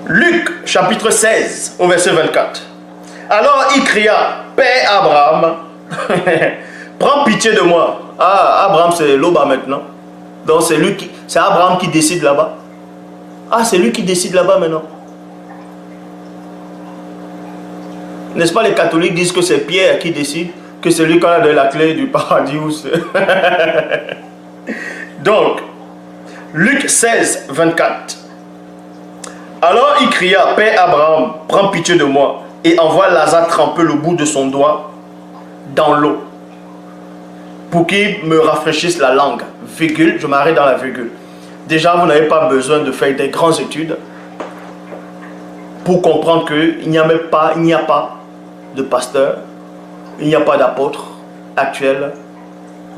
Luc chapitre 16 au verset 24. Alors il cria, Père Abraham, prends pitié de moi. Ah, Abraham c'est Loba maintenant. Donc c'est Abraham qui décide là-bas. Ah, c'est lui qui décide là-bas maintenant. N'est-ce pas, les catholiques disent que c'est Pierre qui décide, que c'est lui qui a donné la clé du paradis. Donc, Luc 16, 24. Alors il cria, Père Abraham, prends pitié de moi et envoie Lazare tremper le bout de son doigt dans l'eau pour qu'il me rafraîchisse la langue. Virgule, je m'arrête dans la virgule. Déjà, vous n'avez pas besoin de faire des grandes études pour comprendre qu'il n'y a pas de pasteur, il n'y a pas d'apôtre actuel,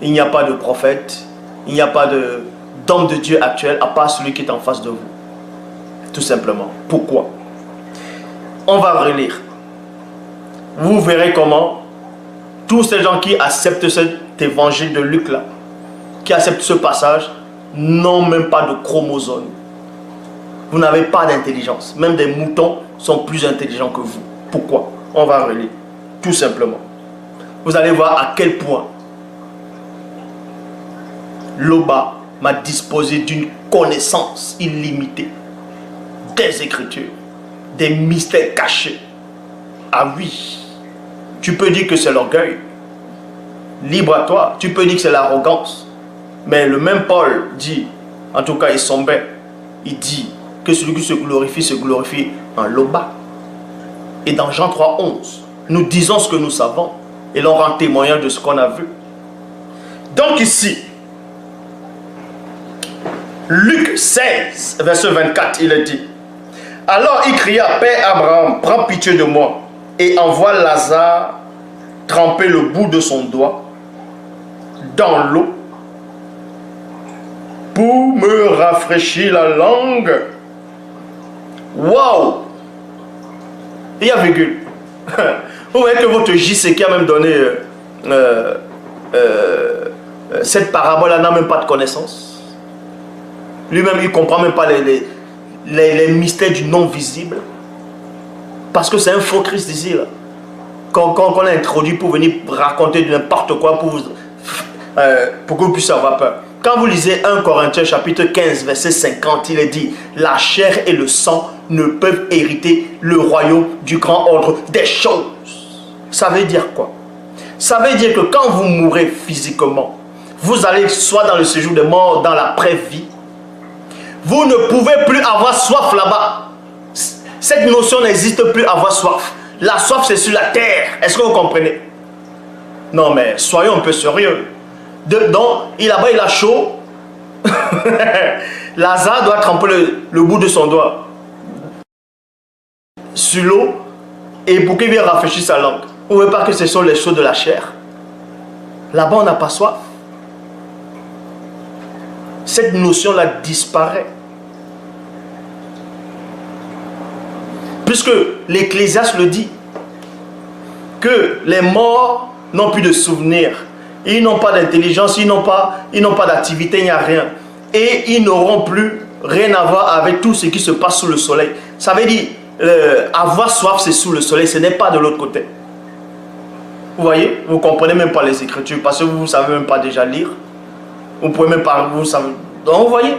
il n'y a pas de prophète, il n'y a pas d'homme de Dieu actuel à part celui qui est en face de vous. Tout simplement. Pourquoi? On va relire. Vous verrez comment tous ces gens qui acceptent cet évangile de Luc là, qui acceptent ce passage, n'ont même pas de chromosomes. Vous n'avez pas d'intelligence. Même des moutons sont plus intelligents que vous. Pourquoi? On va relire. Tout simplement. Vous allez voir à quel point Loba m'a disposé d'une connaissance illimitée des Écritures, des mystères cachés. Ah oui, tu peux dire que c'est l'orgueil. Libre à toi. Tu peux dire que c'est l'arrogance. Mais le même Paul dit, en tout cas il sombait, il dit que celui qui se glorifie en Loba. Et dans Jean 3, 11, nous disons ce que nous savons et l'on rend témoignage de ce qu'on a vu. Donc ici, Luc 16, verset 24, il est dit, alors il cria, Père Abraham, prends pitié de moi et envoie Lazare tremper le bout de son doigt dans l'eau pour me rafraîchir la langue. Waouh! Il y a virgule. Vous voyez que votre JC qui a même donné cette parabole n'a même pas de connaissance. Lui-même, il ne comprend même pas les mystères du non visible. Parce que c'est un faux Christ ici. Là. Qu'on a introduit pour venir raconter n'importe quoi pour que vous puissiez avoir peur. Quand vous lisez 1 Corinthiens chapitre 15 verset 50, il est dit, la chair et le sang ne peuvent hériter le royaume du grand ordre des choses. Ça veut dire quoi? Ça veut dire que quand vous mourrez physiquement, vous allez soit dans le séjour des morts, dans l'après-vie, vous ne pouvez plus avoir soif là-bas. Cette notion n'existe plus, avoir soif. La soif c'est sur la terre. Est-ce que vous comprenez? Non mais soyons un peu sérieux. Donc, là-bas, il a chaud. Lazare doit tremper le bout de son doigt sur l'eau et pour qu'il vienne rafraîchir sa langue. Vous ne voyez pas que ce sont les choses de la chair? Là-bas, on n'a pas soif. Cette notion-là disparaît. Puisque l'Ecclésiaste le dit, que les morts n'ont plus de souvenirs. Ils n'ont pas d'intelligence, ils n'ont pas d'activité, il n'y a rien. Et ils n'auront plus rien à voir avec tout ce qui se passe sous le soleil. Ça veut dire, avoir soif, c'est sous le soleil, ce n'est pas de l'autre côté. Vous voyez, vous ne comprenez même pas les Écritures, parce que vous ne savez même pas déjà lire. Vous ne pouvez même pas, vous savez. Donc, vous voyez,